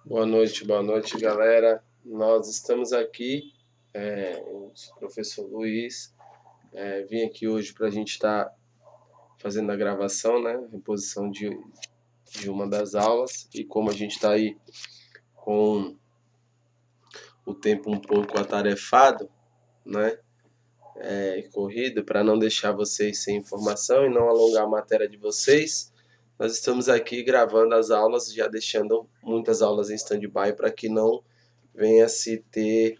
Boa noite, galera. Nós estamos aqui, eu sou o professor Luiz. Vim aqui hoje para a gente estar fazendo a gravação, né? Reposição de uma das aulas. E como a gente está aí com o tempo um pouco atarefado, né? Corrido, para não deixar vocês sem informação e não alongar a matéria de vocês, nós estamos aqui gravando as aulas, já deixando muitas aulas em stand-by para que não venha se ter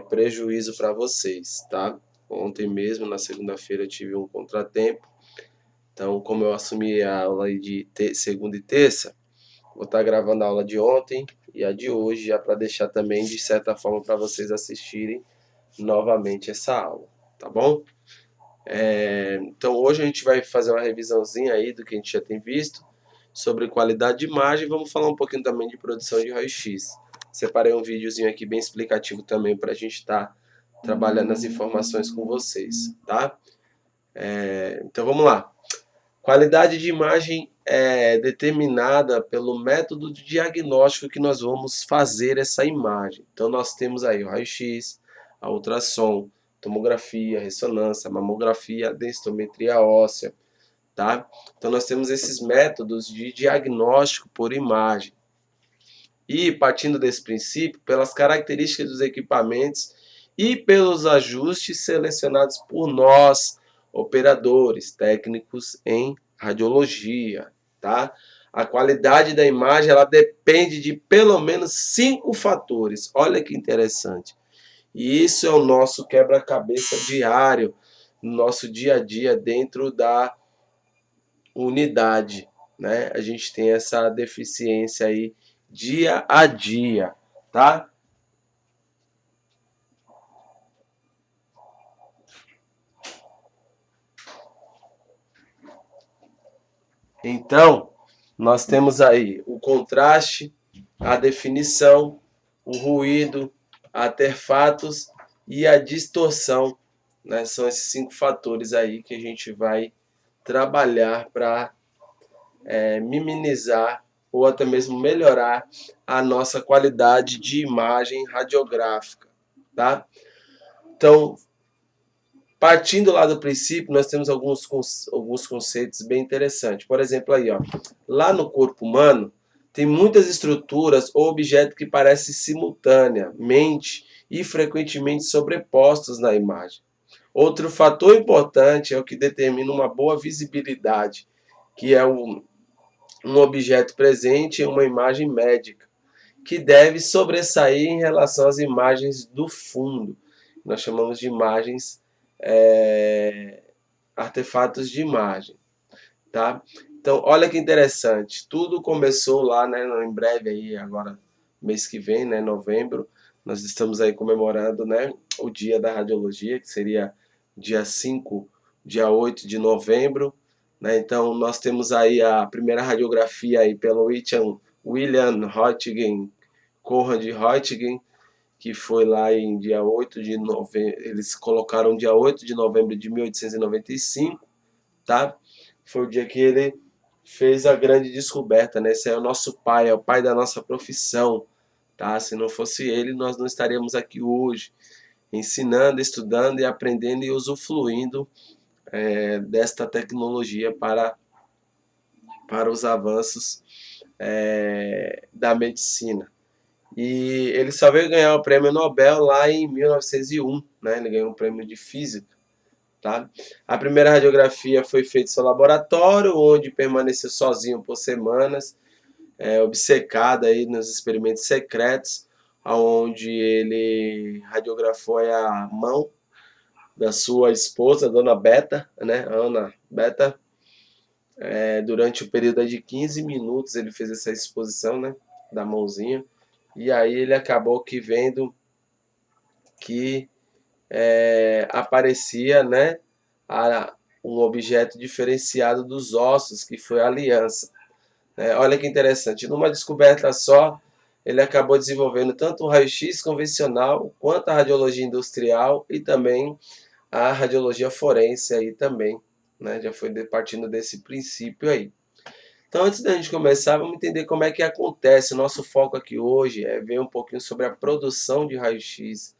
prejuízo para vocês, tá? Ontem mesmo, na segunda-feira, eu tive um contratempo. Então, como eu assumi a aula aí de segunda e terça, vou estar gravando a aula de ontem e a de hoje, já para deixar também, de certa forma, para vocês assistirem novamente essa aula, tá bom? Então, hoje a gente vai fazer uma revisãozinha aí do que a gente já tem visto sobre qualidade de imagem. Vamos falar um pouquinho também de produção de raio-x. Separei um videozinho aqui bem explicativo também para a gente estar trabalhando as informações com vocês, tá? Então vamos lá. Qualidade de imagem é determinada pelo método de diagnóstico que nós vamos fazer essa imagem. Então nós temos aí o raio-x, a ultrassom, tomografia, ressonância, mamografia, densitometria óssea, tá? Então nós temos esses métodos de diagnóstico por imagem. E partindo desse princípio, pelas características dos equipamentos e pelos ajustes selecionados por nós, operadores, técnicos em radiologia, tá? A qualidade da imagem ela depende de pelo menos 5 fatores. Olha que interessante. E isso é o nosso quebra-cabeça diário, no nosso dia a dia dentro da unidade, né? A gente tem essa deficiência aí dia a dia, tá? Então, nós temos aí o contraste, a definição, o ruído, artefatos e a distorção, né? São esses 5 fatores aí que a gente vai trabalhar para minimizar ou até mesmo melhorar a nossa qualidade de imagem radiográfica, tá? Então, partindo lá do princípio, nós temos alguns conceitos bem interessantes. Por exemplo, aí, ó, lá no corpo humano, tem muitas estruturas ou objetos que parecem simultaneamente e frequentemente sobrepostos na imagem. Outro fator importante é o que determina uma boa visibilidade, que é um objeto presente em uma imagem médica, que deve sobressair em relação às imagens do fundo. Nós chamamos de imagens, é, artefatos de imagem, tá? Então, olha que interessante. Tudo começou lá, né? Em breve aí, agora mês que vem, né? Novembro, nós estamos aí comemorando, né? O Dia da Radiologia, que seria dia 5, dia 8 de novembro, né? Então, nós temos aí a primeira radiografia aí pelo William Röntgen, Conrad Röntgen, que foi lá em dia 8 de novembro, eles colocaram dia 8 de novembro de 1895, tá? Foi o dia que ele fez a grande descoberta, né? Esse é o nosso pai, é o pai da nossa profissão, tá? Se não fosse ele, nós não estaríamos aqui hoje, ensinando, estudando e aprendendo e usufruindo desta tecnologia para os avanços da medicina. E ele só veio ganhar o prêmio Nobel lá em 1901, né? Ele ganhou um prêmio de física, tá? A primeira radiografia foi feita em seu laboratório, onde permaneceu sozinho por semanas, obcecado aí nos experimentos secretos, onde ele radiografou a mão da sua esposa, Dona Beta, né? Ana Beta. Durante o período de 15 minutos ele fez essa exposição, né? Da mãozinha. E aí ele acabou que vendo que aparecia, né, um objeto diferenciado dos ossos, que foi a aliança. Olha que interessante, numa descoberta só, ele acabou desenvolvendo tanto o raio-x convencional, quanto a radiologia industrial e também a radiologia forense aí também, né, já foi partindo desse princípio aí. Então, antes da gente começar, vamos entender como é que acontece. O nosso foco aqui hoje é ver um pouquinho sobre a produção de raio-x,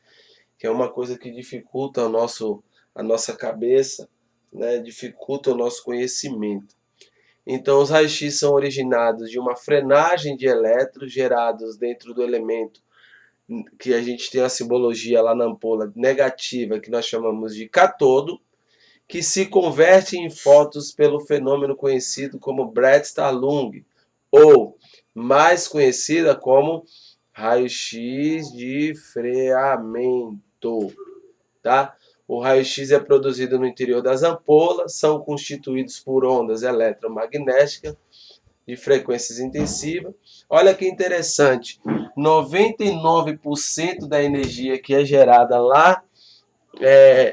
que é uma coisa que dificulta a nossa cabeça, né? Dificulta o nosso conhecimento. Então, os raios-x são originados de uma frenagem de elétrons gerados dentro do elemento, que a gente tem a simbologia lá na ampola negativa, que nós chamamos de cátodo, que se converte em fótons pelo fenômeno conhecido como Brett-Starlung, ou mais conhecida como raio-x de freamento, tá? O raio-x é produzido no interior das ampolas, são constituídos por ondas eletromagnéticas de frequências intensivas. Olha que interessante, 99% da energia que é gerada lá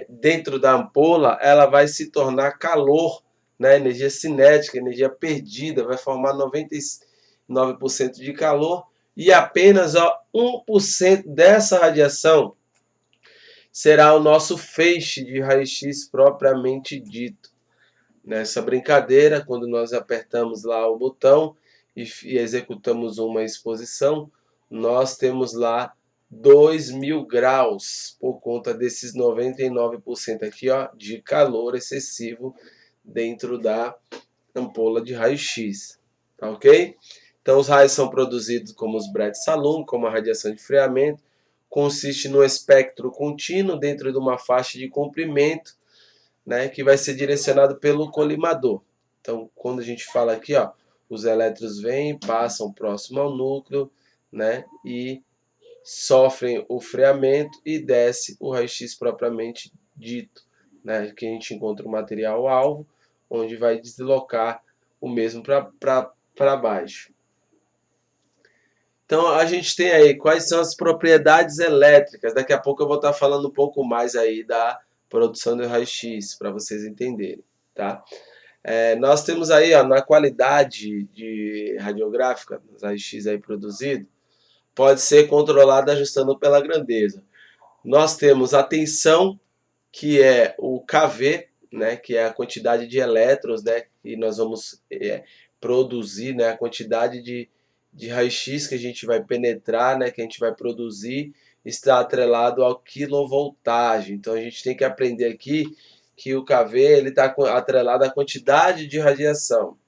dentro da ampola, ela vai se tornar calor, né? Energia cinética, energia perdida, vai formar 99% de calor, e apenas 1% dessa radiação será o nosso feixe de raio-x propriamente dito. Nessa brincadeira, quando nós apertamos lá o botão e executamos uma exposição, nós temos lá 2.000 graus por conta desses 99% aqui, ó, de calor excessivo dentro da ampola de raio-x, tá ok? Então os raios são produzidos como os Brett-Salum, como a radiação de freamento, consiste num espectro contínuo dentro de uma faixa de comprimento, né, que vai ser direcionado pelo colimador. Então, quando a gente fala aqui, ó, os elétrons vêm, passam próximo ao núcleo, né, e sofrem o freamento e desce o raio-x propriamente dito, né, que a gente encontra o material alvo, onde vai deslocar o mesmo para baixo. Então a gente tem aí quais são as propriedades elétricas. Daqui a pouco eu vou estar falando um pouco mais aí da produção do raio-x para vocês entenderem, tá? Nós temos aí, ó, na qualidade de radiográfica, dos raio-x aí produzido, pode ser controlada ajustando pela grandeza. Nós temos a tensão, que é o kV, né, que é a quantidade de elétrons, né, que nós vamos produzir, né, a quantidade de raio-x que a gente vai penetrar, né, que a gente vai produzir, está atrelado ao quilovoltagem. Então a gente tem que aprender aqui que o kV ele está atrelado à quantidade de radiação.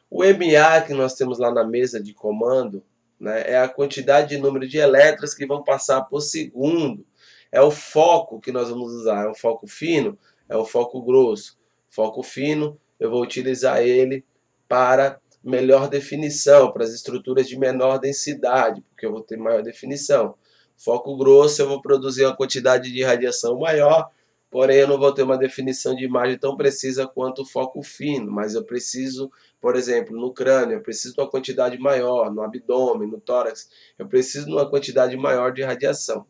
O MA que nós temos lá na mesa de comando, né, é a quantidade de número de elétrons que vão passar por segundo. É o foco que nós vamos usar. É um foco fino, é um foco grosso. Foco fino, eu vou utilizar ele para melhor definição, para as estruturas de menor densidade, porque eu vou ter maior definição. Foco grosso, eu vou produzir uma quantidade de radiação maior, porém eu não vou ter uma definição de imagem tão precisa quanto o foco fino, mas eu preciso, por exemplo, no crânio, eu preciso de uma quantidade maior, no abdômen, no tórax, eu preciso de uma quantidade maior de radiação.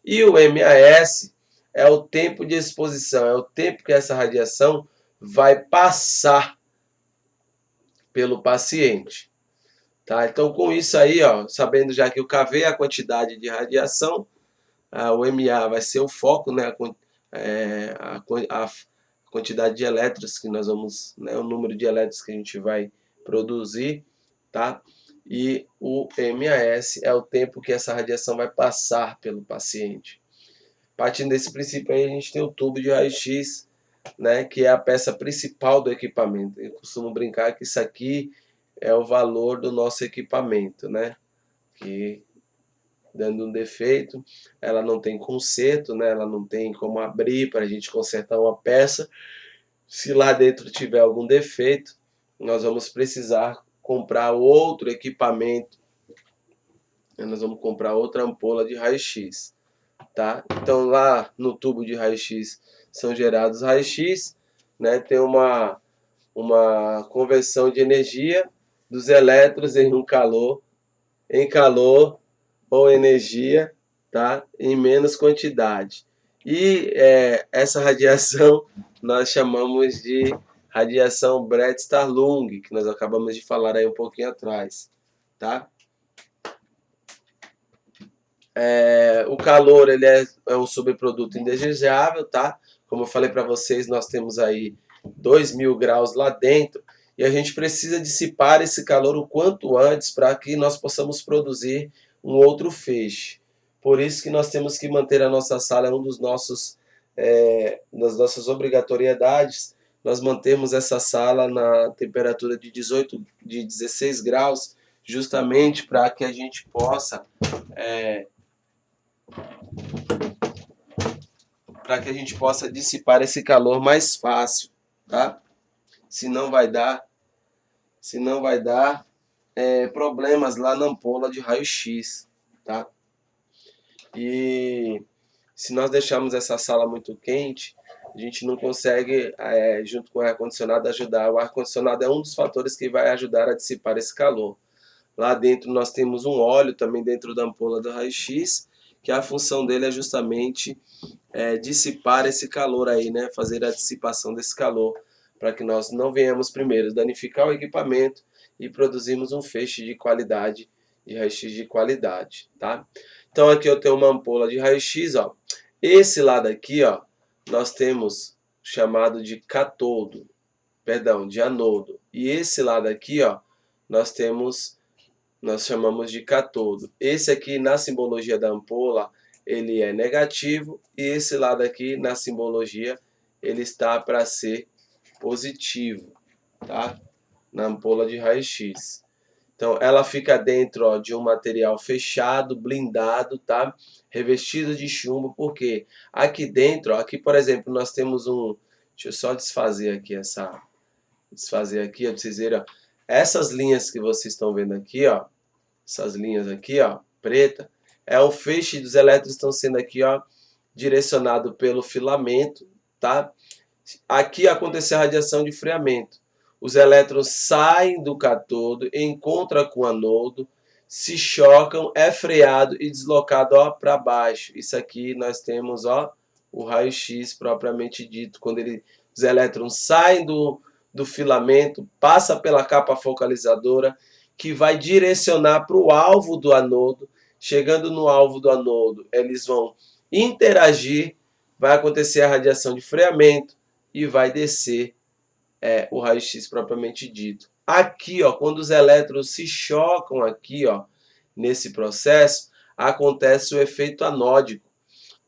E o MAS é o tempo de exposição, é o tempo que essa radiação vai passar pelo paciente. Tá? Então, com isso aí, ó, sabendo já que o kV é a quantidade de radiação, o MA vai ser o foco, né, a quantidade de elétrons que nós vamos, né, o número de elétrons que a gente vai produzir, tá? E o MAS é o tempo que essa radiação vai passar pelo paciente. Partindo desse princípio aí, a gente tem o tubo de raio-x, né, que é a peça principal do equipamento. Eu costumo brincar que isso aqui é o valor do nosso equipamento, né? Que dando um defeito, ela não tem conserto, né? Ela não tem como abrir para a gente consertar uma peça. Se lá dentro tiver algum defeito, nós vamos precisar comprar outro equipamento. Nós vamos comprar outra ampola de raio-x, tá? Então lá no tubo de raio-x são gerados raio-x, né? Tem uma conversão de energia dos elétrons em calor ou energia, tá? Em menos quantidade. E essa radiação nós chamamos de radiação Brett-Starlung, que nós acabamos de falar aí um pouquinho atrás, tá? O calor ele é um subproduto indesejável, tá? Como eu falei para vocês, nós temos aí 2.000 graus lá dentro. e a gente precisa dissipar esse calor o quanto antes para que nós possamos produzir um outro feixe. Por isso que nós temos que manter a nossa sala, é um dos nossos, das nossas obrigatoriedades, nós mantemos essa sala na temperatura de 16 graus, justamente para que a gente possa dissipar esse calor mais fácil, tá? Senão vai dar problemas lá na ampola de raio-x, tá? E se nós deixarmos essa sala muito quente, a gente não consegue, junto com o ar-condicionado, ajudar. O ar-condicionado é um dos fatores que vai ajudar a dissipar esse calor. Lá dentro nós temos um óleo também dentro da ampola do raio-x, que a função dele é justamente dissipar esse calor aí, né? Fazer a dissipação desse calor, para que nós não venhamos primeiro danificar o equipamento e produzirmos um feixe de qualidade, de raio-x de qualidade, tá? Então aqui eu tenho uma ampola de raio-x, ó. Esse lado aqui, ó, nós temos chamado de cátodo, perdão, de anodo. E esse lado aqui, ó, nós chamamos de cátodo. Esse aqui na simbologia da ampola, ele é negativo, e esse lado aqui na simbologia ele está para ser positivo, tá? Na ampola de raio-x. Então ela fica dentro, ó, de um material fechado, blindado, tá? Revestido de chumbo, porque aqui dentro, ó, aqui por exemplo, nós temos deixa eu só desfazer aqui ó, para vocês verem, ó. Essas linhas que vocês estão vendo aqui, ó, essas linhas aqui, ó, preta, é o feixe dos elétrons estão sendo aqui, ó, direcionado pelo filamento, tá? Aqui aconteceu a radiação de freamento. Os elétrons saem do cátodo, encontram com o anodo, se chocam, é freado e deslocado para baixo. Isso aqui nós temos, ó, o raio-x propriamente dito, quando os elétrons saem do filamento, passa pela capa focalizadora, que vai direcionar para o alvo do anodo. Chegando no alvo do anodo, eles vão interagir, vai acontecer a radiação de freamento e vai descer o raio-x propriamente dito. Aqui, ó, quando os elétrons se chocam aqui, ó, nesse processo, acontece o efeito anódico.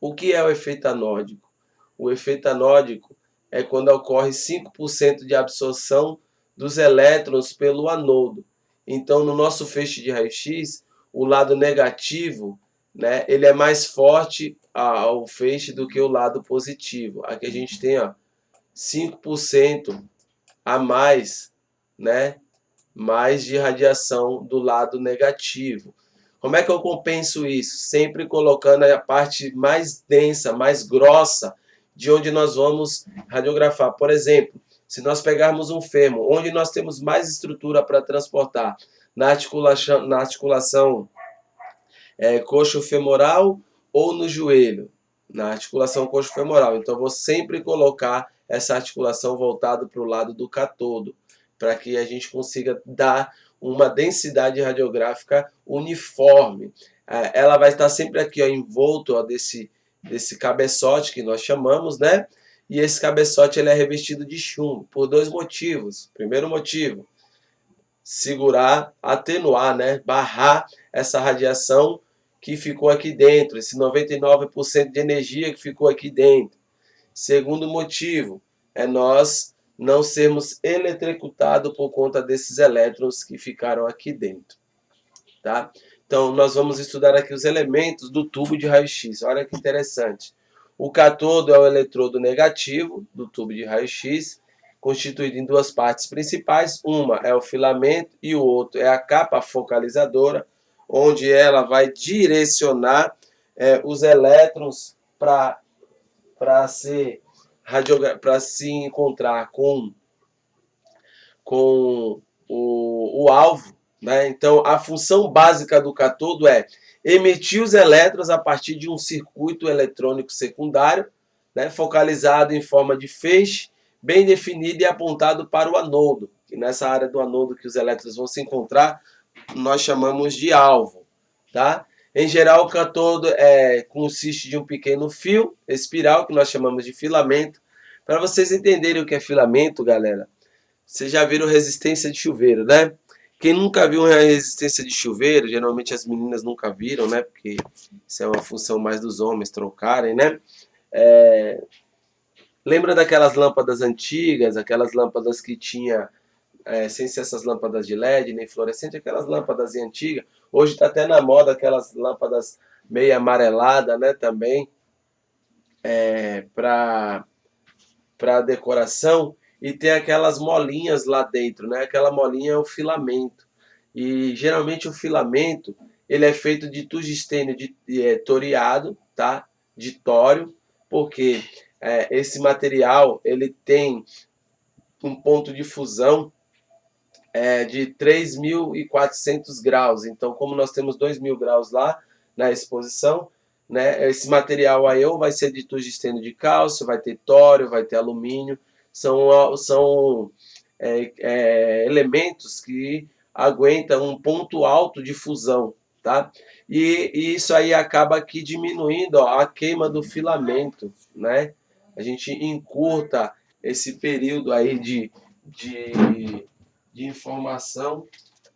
O que é o efeito anódico? O efeito anódico é quando ocorre 5% de absorção dos elétrons pelo anodo. Então, no nosso feixe de raio-x, o lado negativo, né, ele é mais forte ao feixe do que o lado positivo. Aqui a gente tem, ó, 5% a mais, né, mais de radiação do lado negativo. Como é que eu compenso isso? Sempre colocando a parte mais densa, mais grossa, de onde nós vamos radiografar. Por exemplo, se nós pegarmos um fêmur, onde nós temos mais estrutura para transportar, na articulação coxo-femoral ou no joelho? Na articulação coxo-femoral. Então, eu vou sempre colocar essa articulação voltada para o lado do cátodo, para que a gente consiga dar uma densidade radiográfica uniforme. Ela vai estar sempre aqui, ó, envolto, ó, desse cabeçote que nós chamamos, né? E esse cabeçote ele é revestido de chumbo por dois motivos. Primeiro motivo, segurar, atenuar, né? Barrar essa radiação que ficou aqui dentro, esse 99% de energia que ficou aqui dentro. Segundo motivo, é nós não sermos eletrocutados por conta desses elétrons que ficaram aqui dentro, tá? Então, nós vamos estudar aqui os elementos do tubo de raio-x. Olha que interessante. O cátodo é o eletrodo negativo do tubo de raio-x, constituído em duas partes principais. Uma é o filamento e o outro é a capa focalizadora, onde ela vai direcionar os elétrons para se encontrar com o alvo, né? Então, a função básica do cátodo é emitir os elétrons a partir de um circuito eletrônico secundário, né, focalizado em forma de feixe, bem definido e apontado para o anodo. E nessa área do anodo que os elétrons vão se encontrar, nós chamamos de alvo, tá? Em geral, o cátodo consiste de um pequeno fio espiral, que nós chamamos de filamento. Para vocês entenderem o que é filamento, galera, Vocês já viram resistência de chuveiro, né? Quem nunca viu uma resistência de chuveiro, geralmente as meninas nunca viram, né? Porque isso é uma função mais dos homens trocarem, né? Lembra daquelas lâmpadas antigas, aquelas lâmpadas que tinha, sem ser essas lâmpadas de LED, nem fluorescente, aquelas lâmpadas antigas. Hoje está até na moda aquelas lâmpadas meio amarelada, né? Também para decoração. E tem aquelas molinhas lá dentro, né? Aquela molinha é o filamento. E geralmente o filamento ele é feito de tungstênio toriado, tá? De tório, porque esse material ele tem um ponto de fusão de 3.400 graus. Então, como nós temos 2.000 graus lá na exposição, né, esse material aí ou vai ser de tungstênio de cálcio, vai ter tório, vai ter alumínio. São elementos que aguentam um ponto alto de fusão, tá? E isso aí acaba aqui diminuindo a queima do filamento, né? A gente encurta esse período aí de informação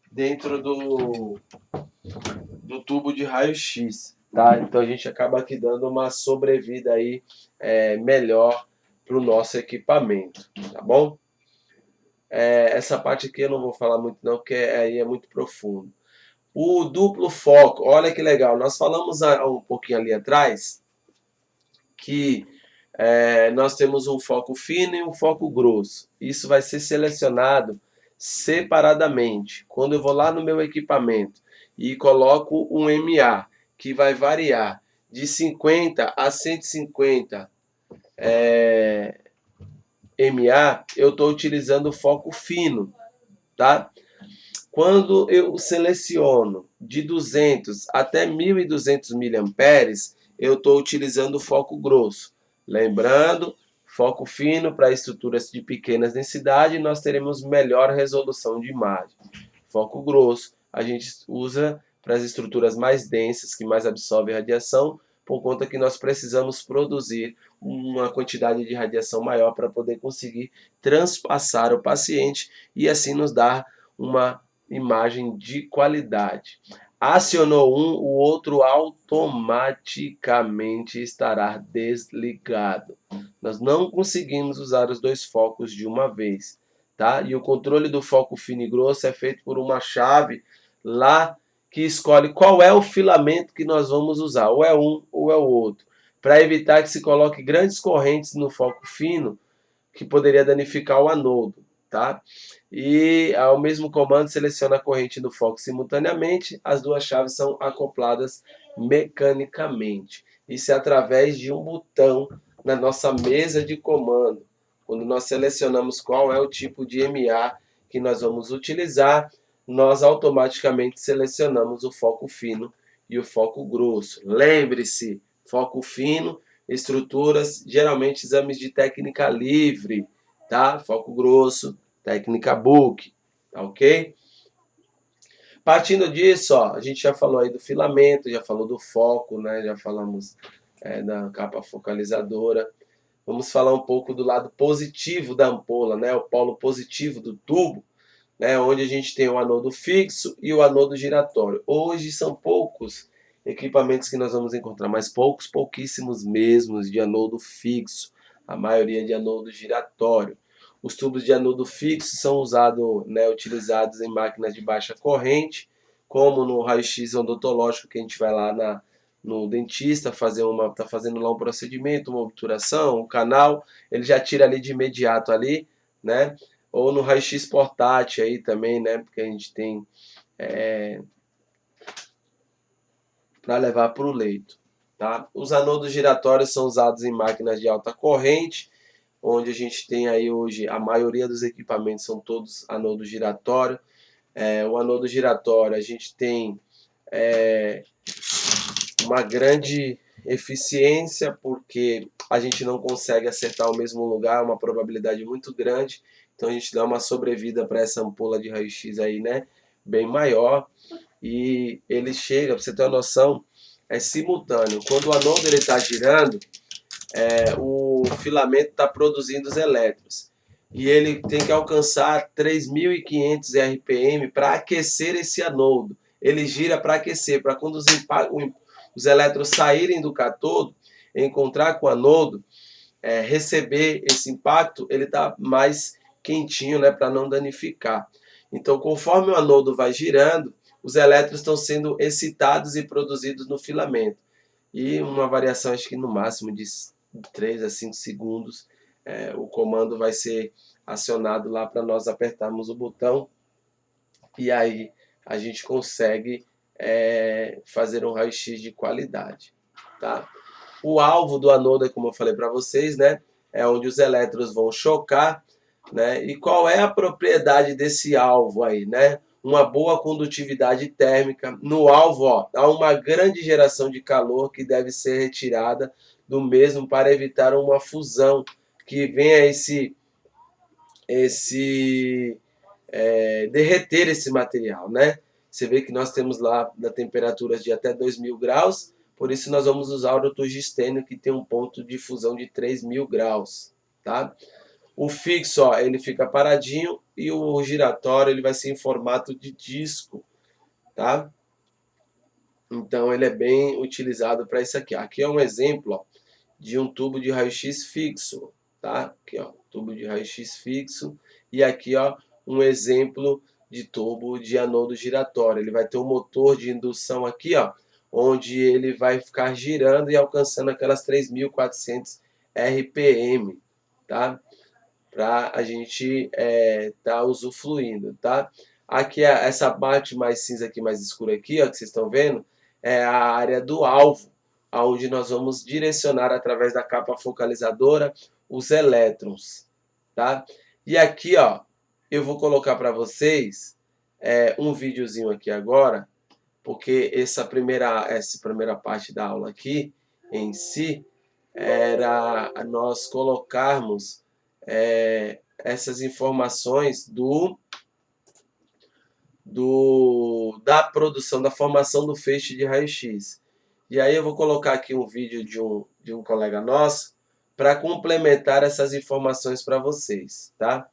dentro do tubo de raio-x, tá? Então a gente acaba aqui dando uma sobrevida aí melhor para o nosso equipamento, tá bom? Essa parte aqui eu não vou falar muito não, porque aí é muito profundo. O duplo foco, olha que legal, nós falamos um pouquinho ali atrás que nós temos um foco fino e um foco grosso. Isso vai ser selecionado separadamente. Quando eu vou lá no meu equipamento e coloco um MA, que vai variar de 50 a 150 MA, eu estou utilizando foco fino, tá? Quando eu seleciono de 200 até 1.200 miliamperes, eu estou utilizando o foco grosso. Lembrando, foco fino para estruturas de pequenas densidades, nós teremos melhor resolução de imagem. Foco grosso a gente usa para as estruturas mais densas, que mais absorvem radiação, por conta que nós precisamos produzir uma quantidade de radiação maior para poder conseguir transpassar o paciente e assim nos dar uma imagem de qualidade. Acionou um, o outro automaticamente estará desligado. Nós não conseguimos usar os dois focos de uma vez, tá? E o controle do foco fino e grosso é feito por uma chave lá que escolhe qual é o filamento que nós vamos usar, ou é um ou é o outro, para evitar que se coloque grandes correntes no foco fino que poderia danificar o anodo, tá? E ao mesmo comando seleciona a corrente do foco simultaneamente, as duas chaves são acopladas mecanicamente. Isso é através de um botão na nossa mesa de comando. Quando nós selecionamos qual é o tipo de MA que nós vamos utilizar, nós automaticamente selecionamos o foco fino e o foco grosso. Lembre-se, foco fino, estruturas, geralmente exames de técnica livre, tá? Foco grosso, técnica book, tá ok? Partindo disso, ó, a gente já falou aí do filamento, já falou do foco, né? Já falamos da capa focalizadora. Vamos falar um pouco do lado positivo da ampola, né? O polo positivo do tubo, né? Onde a gente tem o anodo fixo e o anodo giratório. Hoje são poucos equipamentos que nós vamos encontrar, mas pouquíssimos mesmo de anodo fixo. A maioria de anodo giratório. Os tubos de anodo fixo são usados, né, utilizados em máquinas de baixa corrente, como no raio-x odontológico que a gente vai lá no dentista tá fazendo lá um procedimento, uma obturação, um canal, ele já tira ali de imediato ali, né? Ou no raio-x portátil aí também, né? Porque a gente tem para levar para o leito, tá? Os anodos giratórios são usados em máquinas de alta corrente, onde a gente tem aí hoje, a maioria dos equipamentos são todos anodo giratório. O anodo giratório a gente tem uma grande eficiência, porque a gente não consegue acertar o mesmo lugar, uma probabilidade muito grande, então a gente dá uma sobrevida para essa ampola de raio-x aí, né, bem maior, e ele chega, para você ter uma noção, é simultâneo. Quando o anodo está girando, o filamento está produzindo os elétrons. e ele tem que alcançar 3.500 RPM para aquecer esse anodo. Ele gira para aquecer, para quando os elétrons saírem do cátodo, encontrar com o anodo, receber esse impacto, ele está mais quentinho, né, para não danificar. Então, conforme o anodo vai girando, os elétrons estão sendo excitados e produzidos no filamento. E uma variação, acho que no máximo de 3 a 5 segundos, o comando vai ser acionado lá para nós apertarmos o botão e aí a gente consegue fazer um raio-x de qualidade, tá? O alvo do anodo é como eu falei para vocês, né? É onde os elétrons vão chocar, né? E qual é a propriedade desse alvo aí, né? Uma boa condutividade térmica. No alvo, ó, há uma grande geração de calor que deve ser retirada do mesmo para evitar uma fusão que venha derreter esse material, né? Você vê que nós temos lá temperaturas de até 2.000 graus, por isso nós vamos usar o tungstênio que tem um ponto de fusão de 3.000 graus, tá? O fixo, ó, ele fica paradinho e o giratório ele vai ser em formato de disco, tá? Então ele é bem utilizado para isso aqui. Aqui é um exemplo, ó, de um tubo de raio-x fixo, tá? Aqui, ó, tubo de raio-x fixo e aqui, ó, um exemplo de tubo de anodo giratório. Ele vai ter um motor de indução aqui, ó, onde ele vai ficar girando e alcançando aquelas 3.400 RPM, tá? Para a gente tá usufruindo, tá? Aqui essa parte mais cinza aqui, mais escura aqui, ó, que vocês estão vendo, é a área do alvo, aonde nós vamos direcionar através da capa focalizadora os elétrons, tá? E aqui, ó, eu vou colocar para vocês um videozinho aqui agora, porque essa primeira parte da aula aqui em si era nós colocarmos essas informações da produção, da formação do feixe de raio-x. E aí eu vou colocar aqui um vídeo de um colega nosso para complementar essas informações para vocês, tá?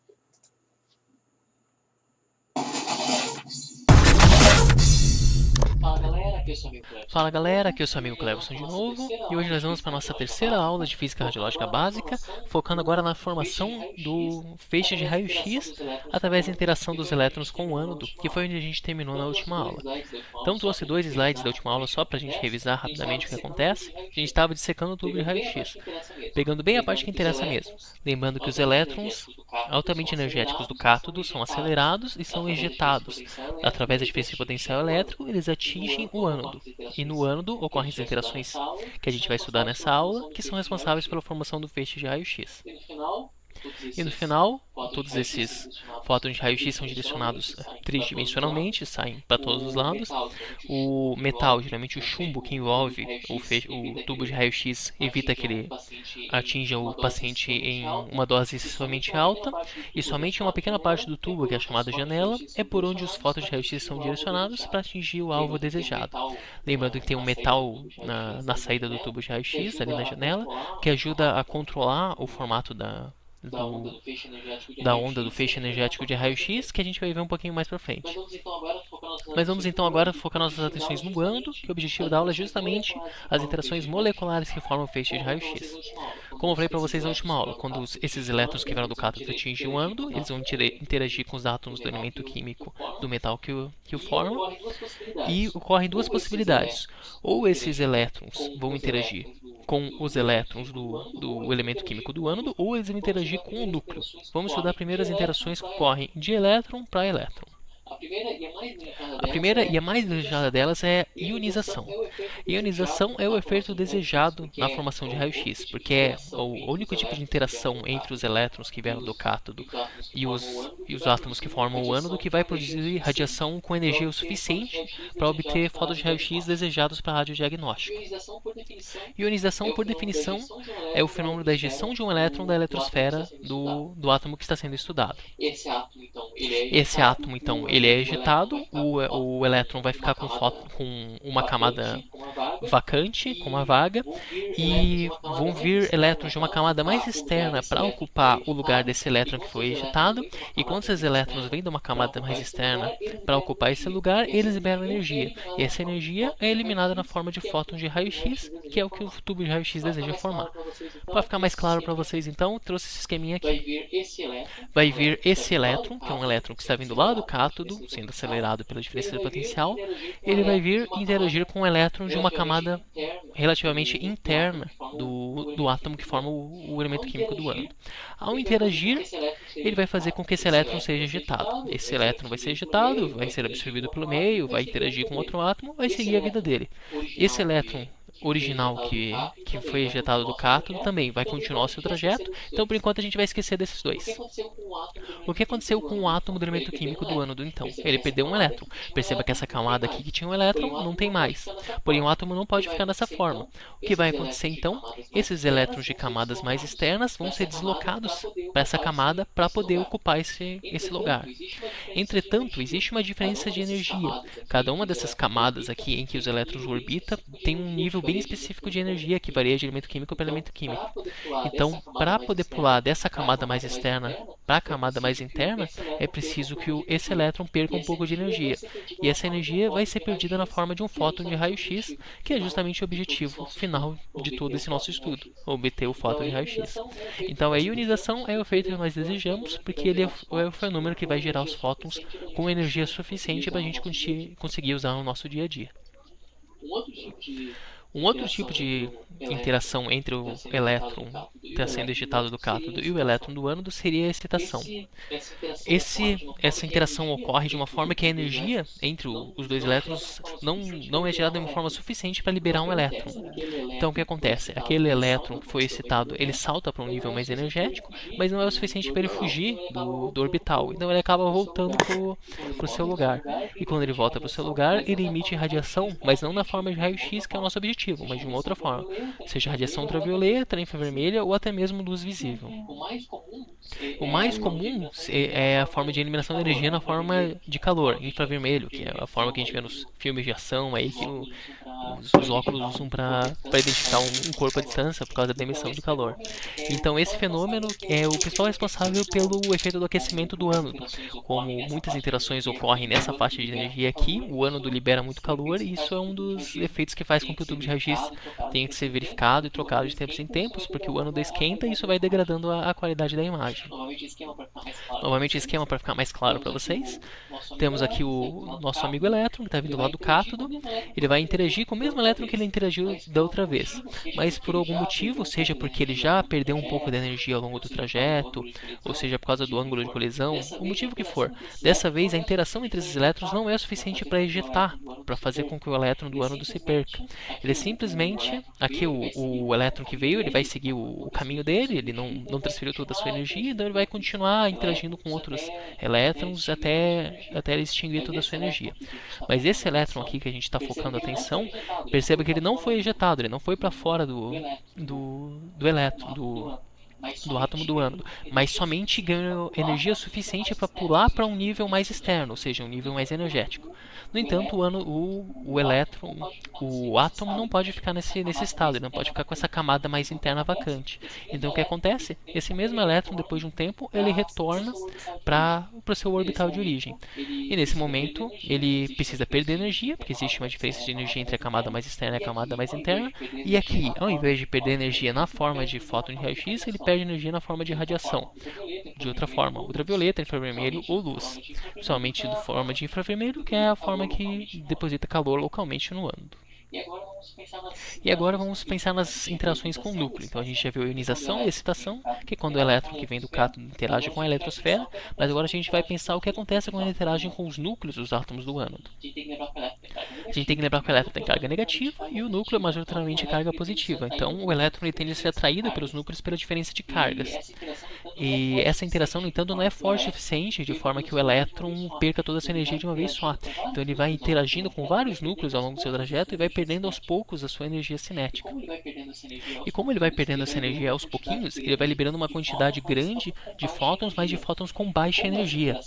Fala galera, aqui é o seu amigo Cleverson de novo, e hoje nós vamos para a nossa terceira aula de Física Radiológica Básica, focando agora na formação do feixe de raio-x através da interação dos elétrons com o ânodo, que foi onde a gente terminou na última aula. Então trouxe 2 slides da última aula só para a gente revisar rapidamente o que acontece. A gente estava dissecando o tubo de raio-x, pegando bem a parte que interessa mesmo, lembrando que os elétrons altamente energéticos do cátodo são acelerados e são ejetados. Através da diferença de potencial elétrico, eles atingem o ânodo. E no ânodo ocorrem as interações que a gente vai estudar nessa aula, que são responsáveis pela formação do feixe de raio-x. E no final, todos esses fótons de raio-x são direcionados tridimensionalmente, saem para todos os lados. O metal, geralmente o chumbo que envolve o tubo de raio-x, evita que ele atinja o paciente em uma dose excessivamente alta. E somente uma pequena parte do tubo, que é a chamada janela, é por onde os fótons de raio-x são direcionados para atingir o alvo desejado. Lembrando que tem um metal na saída do tubo de raio-x, ali na janela, que ajuda a controlar o formato da onda do feixe energético de raio-x, que a gente vai ver um pouquinho mais pra frente. Mas vamos então agora focar nossas atenções no ânodo, que o objetivo da aula é justamente as interações moleculares que formam o feixe de raio-x. Como eu falei para vocês na última aula, quando esses elétrons que vieram do cátodo atingem o ânodo, eles vão interagir com os átomos do elemento químico do metal que o formam, e ocorrem duas possibilidades. Ou esses elétrons vão interagir com os elétrons do elemento químico do ânodo, ou eles vão interagir com o núcleo. Vamos estudar primeiro as interações que ocorrem de elétron para elétron. A primeira e a mais desejada delas é ionização. Ionização é o efeito desejado na formação de raio-x, porque é o único tipo de interação entre os elétrons que vieram do cátodo e os átomos que formam o ânodo que vai produzir radiação com energia o suficiente para obter fótons de raio-x desejados para radiodiagnóstico. Ionização, por definição, é o fenômeno da ejeção de um elétron da eletrosfera do átomo que está sendo estudado. Esse átomo, então, ele é ejetado, o elétron vai ficar com uma camada vacante, com uma vaga, e vão vir elétrons de uma camada mais externa para ocupar o lugar desse elétron que foi ejetado, e quando esses elétrons vêm de uma camada mais externa para ocupar esse lugar, eles liberam energia, e essa energia é eliminada na forma de fótons de raio-x, que é o que o tubo de raio-x deseja formar. Para ficar mais claro para vocês, então, trouxe esse esqueminha aqui. Vai vir esse elétron, que é um elétron que está vindo lá do cátodo, sendo acelerado pela diferença de potencial. Ele vai vir interagir com um elétron de uma camada relativamente interna do átomo que forma o elemento químico do ánodo. Ao interagir, ele vai fazer com que esse elétron seja ejetado. Esse elétron vai ser ejetado, vai ser absorvido pelo meio, vai interagir com outro átomo, vai seguir a vida dele. Esse elétron original que foi ejetado do cátodo também vai continuar o seu trajeto, então por enquanto a gente vai esquecer desses dois. O que aconteceu com o átomo do elemento químico do ánodo então? Ele perdeu um elétron. Perceba que essa camada aqui que tinha um elétron não tem mais. Porém o átomo não pode ficar dessa forma. O que vai acontecer então? Esses elétrons de camadas mais externas vão ser deslocados para essa camada para poder ocupar esse lugar. Entretanto, existe uma diferença de energia. Cada uma dessas camadas aqui em que os elétrons orbitam tem um nível bem específico de energia que varia de elemento químico para elemento químico. Então, para poder pular dessa camada mais externa para a camada mais interna, é preciso que esse elétron perca um pouco de energia. E essa energia vai ser perdida na forma de um fóton de raio-x, que é justamente o objetivo final de todo esse nosso estudo, obter o fóton de raio-x. Então, a ionização é o efeito que nós desejamos, porque ele é o fenômeno que vai gerar os fótons com energia suficiente para a gente conseguir usar no nosso dia a dia. Um outro tipo de interação entre o elétron que está sendo ejetado do cátodo e o elétron do ânodo seria a excitação. Essa interação ocorre de uma forma que a energia entre os dois elétrons não é gerada de uma forma suficiente para liberar um elétron. Então o que acontece? Aquele elétron que foi excitado, ele salta para um nível mais energético, mas não é o suficiente para ele fugir do orbital. Então ele acaba voltando para o seu lugar. E quando ele volta para o seu lugar, ele emite radiação, mas não na forma de raio-x, que é o nosso objetivo, mas de uma outra forma, seja radiação ultravioleta, infravermelha ou até mesmo luz visível. O mais comum é a forma de eliminação de energia na forma de calor, infravermelho, que é a forma que a gente vê nos filmes de ação aí, que os óculos usam para identificar um corpo à distância por causa da emissão de calor. Então esse fenômeno é o principal responsável pelo efeito do aquecimento do ânodo. Como muitas interações ocorrem nessa faixa de energia aqui, o ânodo libera muito calor e isso é um dos efeitos que faz com que o tubo de raio-x tenha que ser verificado e trocado de tempos em tempos, porque o ânodo esquenta e isso vai degradando a qualidade da imagem. Novamente o esquema para ficar mais claro para vocês. Temos aqui o nosso amigo elétron, que está vindo lá do cátodo. Ele vai interagir com o mesmo elétron que ele interagiu da outra vez. Mas por algum motivo, seja porque ele já perdeu um pouco de energia ao longo do trajeto, ou seja por causa do ângulo de colisão, o motivo que for, dessa vez a interação entre esses elétrons não é suficiente para ejetar, para fazer com que o elétron do ânodo se perca. Ele simplesmente, aqui o elétron que veio, ele vai seguir o caminho dele, ele não transferiu toda a sua energia, então ele vai continuar interagindo com outros elétrons até ele extinguir toda a sua energia. Mas esse elétron aqui que a gente está focando a atenção, perceba que ele não foi ejetado, ele não foi para fora do elétron, do átomo do ânodo, mas somente ganhou energia suficiente para pular para um nível mais externo, ou seja, um nível mais energético. No entanto, o elétron, o átomo não pode ficar nesse estado, ele não pode ficar com essa camada mais interna vacante. Então o que acontece? Esse mesmo elétron, depois de um tempo, ele retorna para o seu orbital de origem. E nesse momento, ele precisa perder energia, porque existe uma diferença de energia entre a camada mais externa e a camada mais interna. E aqui, ao invés de perder energia na forma de fóton de raio-x, ele perde energia na forma de radiação. De outra forma, ultravioleta, infravermelho ou luz. Principalmente de forma de infravermelho, que é a forma que deposita calor localmente no ânodo. E agora vamos pensar nas interações com o núcleo. Então a gente já viu a ionização e a excitação, que é quando o elétron que vem do cátodo interage com a eletrosfera, mas agora a gente vai pensar o que acontece quando interagem com os núcleos dos átomos do ânodo. A gente tem que lembrar que o elétron tem carga negativa e o núcleo é majoritariamente carga positiva. Então o elétron ele tende a ser atraído pelos núcleos pela diferença de cargas. E essa interação, no entanto, não é forte o suficiente de forma que o elétron perca toda essa energia de uma vez só. Então ele vai interagindo com vários núcleos ao longo do seu trajeto e vai perdendo aos poucos a sua energia cinética. E como ele vai perdendo essa energia aos pouquinhos, ele vai liberando uma quantidade grande de fótons, mas de fótons com baixa energia.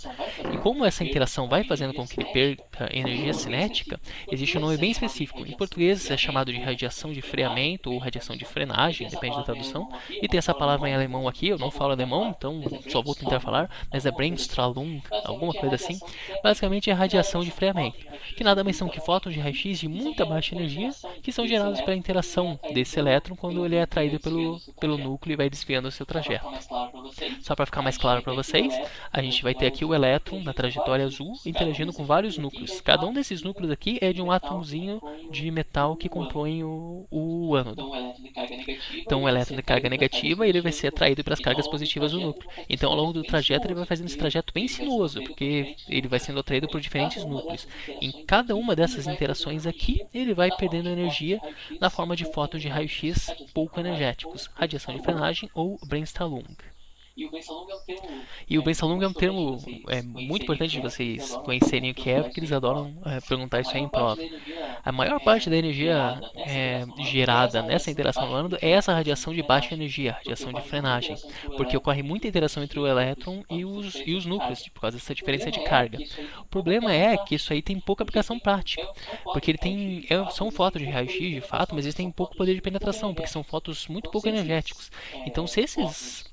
E como essa interação vai fazendo com que ele perca energia cinética, existe um nome bem específico. Em português é chamado de radiação de freamento ou radiação de frenagem, depende da tradução. E tem essa palavra em alemão aqui, eu não falo alemão, então só vou tentar falar, mas é Bremsstrahlung, alguma coisa assim. Basicamente é radiação de freamento, que nada mais são que fótons de raio-x de muita baixa energia, que são gerados pela interação desse elétron quando ele é atraído pelo núcleo e vai desviando o seu trajeto. Só para ficar mais claro para vocês, a gente vai ter aqui o elétron na trajetória azul interagindo com vários núcleos. Cada um desses núcleos aqui é de um átomozinho de metal que compõe o ânodo. Então, o elétron de carga negativa ele vai ser atraído para as cargas positivas do núcleo. Então, ao longo do trajeto, ele vai fazendo esse trajeto bem sinuoso, porque ele vai sendo atraído por diferentes núcleos. Em cada uma dessas interações aqui, ele vai perdendo energia na forma de fótons de raio-x pouco energéticos, radiação de frenagem ou Bremsstrahlung. E o Bensalung é um termo muito importante de vocês conhecerem o que é, porque eles adoram perguntar isso aí em prova. A maior parte da energia gerada nessa interação no ânodo é essa radiação de baixa energia, radiação de frenagem, porque ocorre muita interação entre o elétron e os núcleos, por causa dessa diferença de carga. O problema é que isso aí tem pouca aplicação prática, porque são fótons de raio-x de fato, mas eles têm pouco poder de penetração, porque são fótons muito pouco energéticos. Então, se esses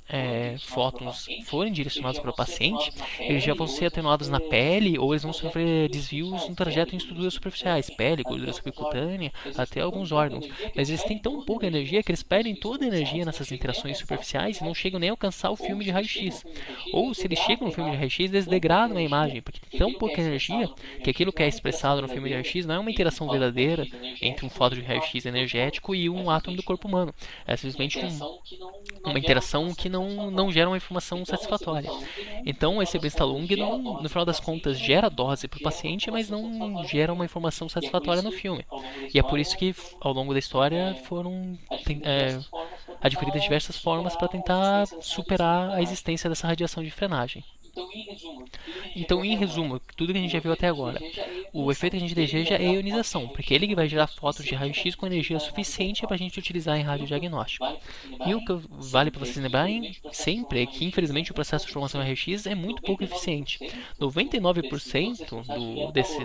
fótons forem direcionados para o paciente, eles já vão ser atenuados na pele ou eles vão sofrer desvios no trajeto em estruturas superficiais, pele, gordura subcutânea, até alguns órgãos. Mas eles têm tão pouca energia que eles perdem toda a energia nessas interações superficiais e não chegam nem a alcançar o filme de raio-x. Ou se eles chegam no filme de raio-x, eles degradam a imagem, porque tem tão pouca energia que aquilo que é expressado no filme de raio-x não é uma interação verdadeira entre um fóton de raio-x energético e um átomo do corpo humano. É simplesmente uma interação que não gera uma informação satisfatória. Então, esse Bensalung, no final das contas, gera dose para o paciente, mas não gera uma informação satisfatória no filme. E é por isso que, ao longo da história, foram adquiridas diversas formas para tentar superar a existência dessa radiação de frenagem. Então, em resumo, tudo que a gente já viu até agora, o efeito que a gente deseja é a ionização, porque ele que vai gerar fótons de raio-x com energia suficiente para a gente utilizar em radiodiagnóstico. E o que vale para vocês lembrarem sempre é que, infelizmente, o processo de formação de raio-x é muito pouco eficiente. 99%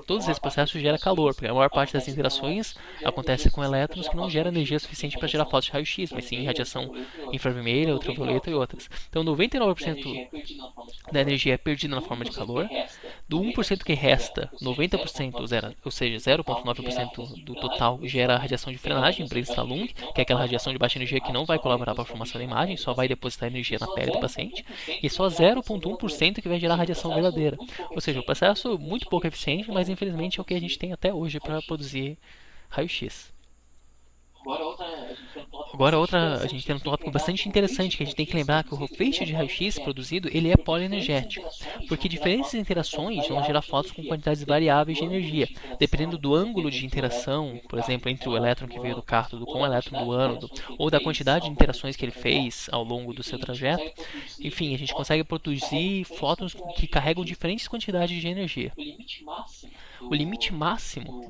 todos esses processos gera calor, porque a maior parte das interações acontece com elétrons que não geram energia suficiente para gerar fótons de raio-x, mas sim radiação infravermelha, ultravioleta e outras. Então, 99% da energia é perdida na forma de calor. Do 1% que resta, 90%, ou seja, 0,9% do total gera radiação de frenagem, Bremsstrahlung, que é aquela radiação de baixa energia que não vai colaborar para a formação da imagem, só vai depositar energia na pele do paciente. E só 0,1% que vai gerar radiação verdadeira. Ou seja, um processo muito pouco eficiente, mas infelizmente é o que a gente tem até hoje para produzir raio-x. Agora a gente tem um tópico bastante interessante que a gente tem que lembrar que o feixe de raio-x produzido ele é polienergético, porque diferentes interações vão gerar fótons com quantidades variáveis de energia, dependendo do ângulo de interação, por exemplo, entre o elétron que veio do cátodo com o elétron do ânodo, ou da quantidade de interações que ele fez ao longo do seu trajeto. Enfim, a gente consegue produzir fótons que carregam diferentes quantidades de energia. O limite máximo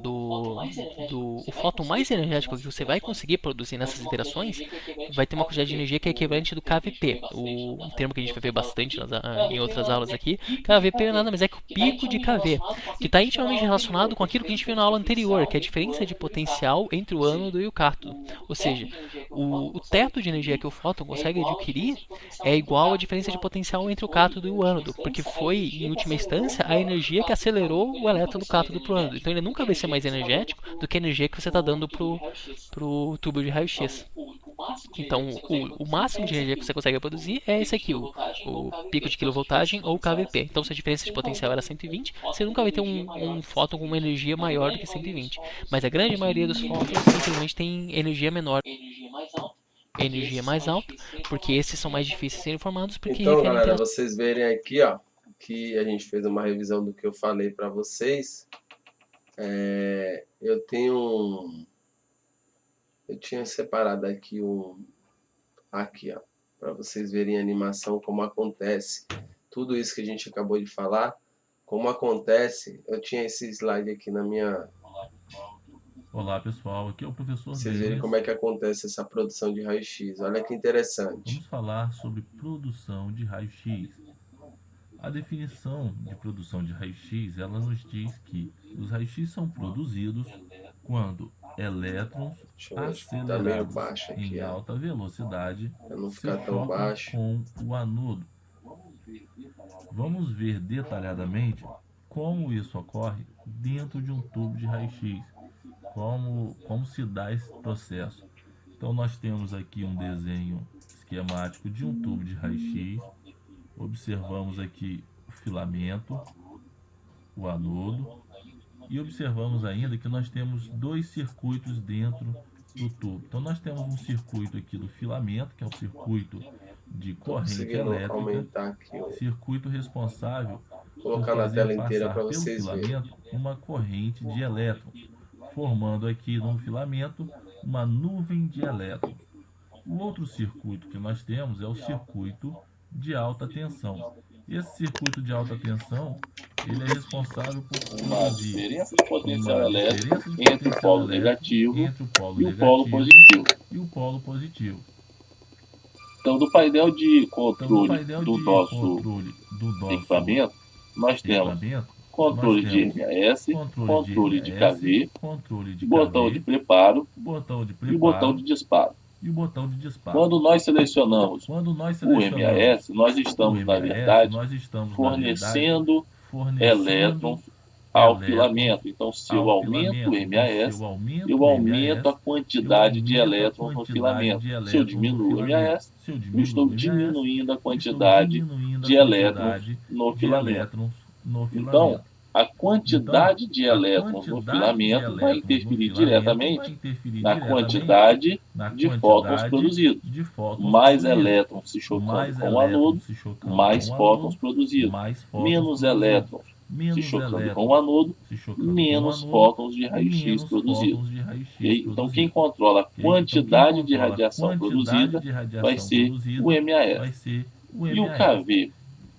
o fóton mais energético que você vai conseguir produzir nessas interações vai ter uma quantidade de energia que é equivalente do KVP, um termo que a gente vai ver bastante em outras aulas aqui. KVP é nada mais é que o pico de KV, que está intimamente relacionado com aquilo que a gente viu na aula anterior, que é a diferença de potencial entre o ânodo e o cátodo. Ou seja, o teto de energia que o fóton consegue adquirir é igual à diferença de potencial entre o cátodo e o ânodo, porque foi, em última instância, a energia que acelerou o elétron do cátodo para o ânodo. Então ele nunca vai ser mais energético do que a energia que você está dando pro tubo de raio-x. Então, o máximo de energia que você consegue produzir é esse aqui, o pico de quilovoltagem ou KVP. Então, se a diferença de potencial era 120, você nunca vai ter um fóton com uma energia maior do que 120. Mas a grande maioria dos fótons, simplesmente, tem energia menor. Energia mais alta, porque esses são mais difíceis de serem formados, porque Então, requerem galera, interação. vocês verem aqui, ó, que a gente fez uma revisão do que eu falei para vocês. Eu tinha separado aqui aqui, ó, para vocês verem a animação como acontece. Tudo isso que a gente acabou de falar, como acontece. Eu tinha esse slide aqui na minha Olá pessoal, aqui é o professor Vocês verem Denis. como é que acontece essa produção de raio-x. Olha que interessante. Vamos falar sobre produção de raio-x. A definição de produção de raio-x, ela nos diz que os raios-x são produzidos quando elétrons Deixa eu ver, acho que tá meio acelerados baixo em aqui, ó. alta velocidade Pra não se ficar tão chocam baixo. com o anodo. Vamos ver detalhadamente como isso ocorre dentro de um tubo de raio-x, como se dá esse processo. Então nós temos aqui um desenho esquemático de um tubo de raio-x. Observamos aqui o filamento, o anodo, e observamos ainda que nós temos dois circuitos dentro do tubo. Então nós temos um circuito aqui do filamento, que é o circuito de Tô corrente conseguindo elétrica, aumentar aqui, circuito responsável por colocar na fazer tela inteira para passar pelo vocês verem. filamento uma corrente de elétrons, formando aqui no filamento uma nuvem de elétrons. O outro circuito que nós temos é o circuito de alta tensão. Esse circuito de alta tensão, ele é responsável por uma produzir diferença de potencial uma elétrico diferença de entre o potencial polo elétrico negativo entre o polo e o polo negativo positivo. e o polo positivo. Então, do painel de Então, no controle painel do de nosso controle do nosso equipamento, nós temos equipamento, nós controle de temos MAS, controle de controle de MAS, KV, controle de botão de KV, preparo botão de e o botão preparo de disparo. e o botão de disparo. Quando nós selecionamos Quando nós o selecionamos MAS, nós o estamos, na MAS, verdade, nós estamos, na verdade, fornecendo fornecendo elétrons ao elétrons filamento. Então, se eu ao aumento o filamento. Então, se MAS, eu aumento eu o aumento MAS, a eu quantidade de aumento a elétrons no quantidade filamento. de Se eu elétrons no diminuo o filamento. MAS, Se eu eu estou diminuo o MAS, diminuindo a eu estou quantidade diminuindo a de elétrons quantidade no de filamento. elétrons no Então, filamento. a Então, quantidade de a elétrons no quantidade de filamento vai elétrons no interferir filamento vai diretamente interferir na diretamente quantidade na de fótons quantidade produzidos. de fótons Mais produzidos. elétrons se chocando Mais com o anodo, elétrons se chocando mais com o fótons anodo, produzidos. mais fótons Menos produzidos. elétrons se Menos chocando com o elétrons anodo, se chocando com o menos anodo, fótons de raio-x menos produzidos. fótons de raio-x Ok? Então, quem produzidos. controla a Ok? Então, quem quantidade de controla a radiação quantidade produzida de vai radiação ser o produzida MAS. vai ser o E o MAS. KV?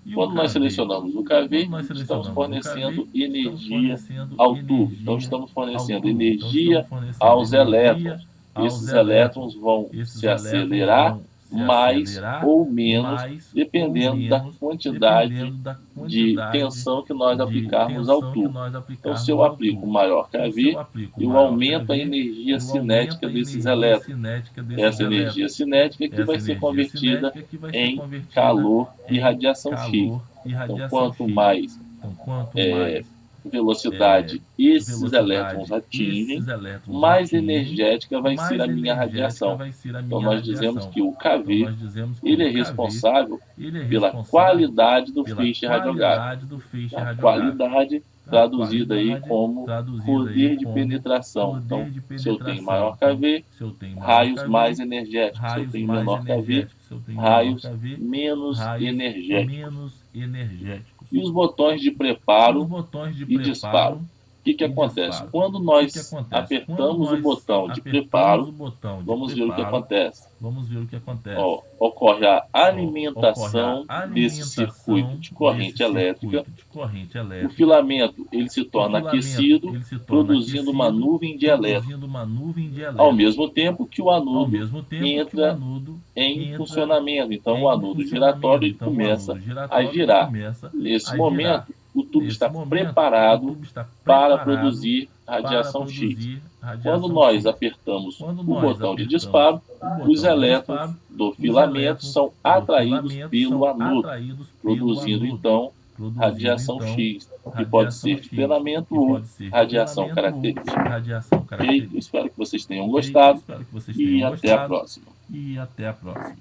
E o Quando nós KV? selecionamos o Quando KV, nós estamos selecionamos o KV, fornecendo estamos energia fornecendo ao tubo. Então, energia estamos ao fornecendo tubo. Então, estamos energia fornecendo aos energia elétrons. aos Esses elétrons. elétrons vão se Esses elétrons acelerar vão se mais acelerar ou menos, mais ou dependendo da menos, quantidade dependendo da de quantidade tensão que nós de aplicarmos ao tensão que tubo. nós Então, se aplicarmos eu ao aplico tubo. maior Então, se eu KV, aplico eu maior aumento a KV, energia eu aumento cinética a desses energia elétrons. cinética desses Essa energia elétrons. cinética que Essa vai ser energia convertida cinética que vai ser em convertida calor e em radiação X. calor e Então, radiação quanto X. mais Então, quanto mais velocidade esses elétrons velocidade atingem, esses elétrons mais atingem, energética vai ser a mais minha energética radiação. vai ser a Então, minha nós dizemos radiação. que o Então, KV nós dizemos que ele o é KV responsável ele é pela responsável qualidade do pela feixe radiográfico. qualidade do feixe A radiográfico. qualidade A traduzida aí qualidade como traduzida aí poder de como penetração. Então, poder de se eu tenho maior penetração. Então, KV, se eu tenho maior raios mais KV, energéticos. Se eu raios tenho mais menor KV, energéticos. Se eu tenho menor raios KV, menos raios energéticos. menos energéticos. E os botões de E os preparo botões de e disparo. preparo O que e acontece? disparo. Quando O que nós acontece? Quando apertamos o nós botão de apertamos preparo, o botão de vamos ver o que preparo, acontece. vamos ver o que acontece. Ó, ocorre a Ocorre a alimentação desse circuito alimentação de desse corrente elétrica. circuito de corrente O elétrica. filamento ele se O torna filamento aquecido, ele se torna produzindo uma aquecido, nuvem de elétrons, produzindo uma nuvem de ao elétrons, mesmo tempo que o ao anodo mesmo tempo que o entra anodo em entra funcionamento. Então, o em anodo giratório funcionamento. ele Então, o começa anodo a giratório ele girar. começa Nesse a girar. momento, o tubo Nesse está momento, o preparado tubo está para preparado produzir para radiação X. produzir Quando radiação nós X. apertamos Quando o nós botão de apertamos disparo, o os botão de elétrons disparo, do os filamento elétrons são do atraídos filamento pelo são anodo, atraídos pelo produzindo anodo, então produzindo radiação então X, que pode radiação ser de X, filamento que ou pode ser de radiação filamento ou característica. radiação Ok? Eu característica. espero que vocês tenham Ok? gostado Espero que vocês e tenham até a gostado próxima. e até a próxima.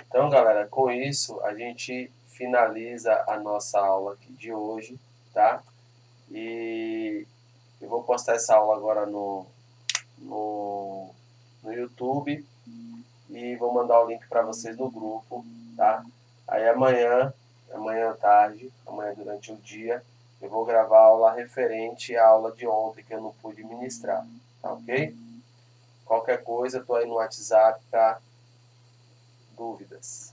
Então, galera, com isso a gente finaliza a nossa aula aqui de hoje, tá? E eu vou postar essa aula agora no YouTube e vou mandar o link para vocês no grupo, tá? Aí amanhã à tarde, amanhã durante o dia, eu vou gravar a aula referente à aula de ontem que eu não pude ministrar, tá ok? Qualquer coisa, tô aí no WhatsApp, tá? Dúvidas.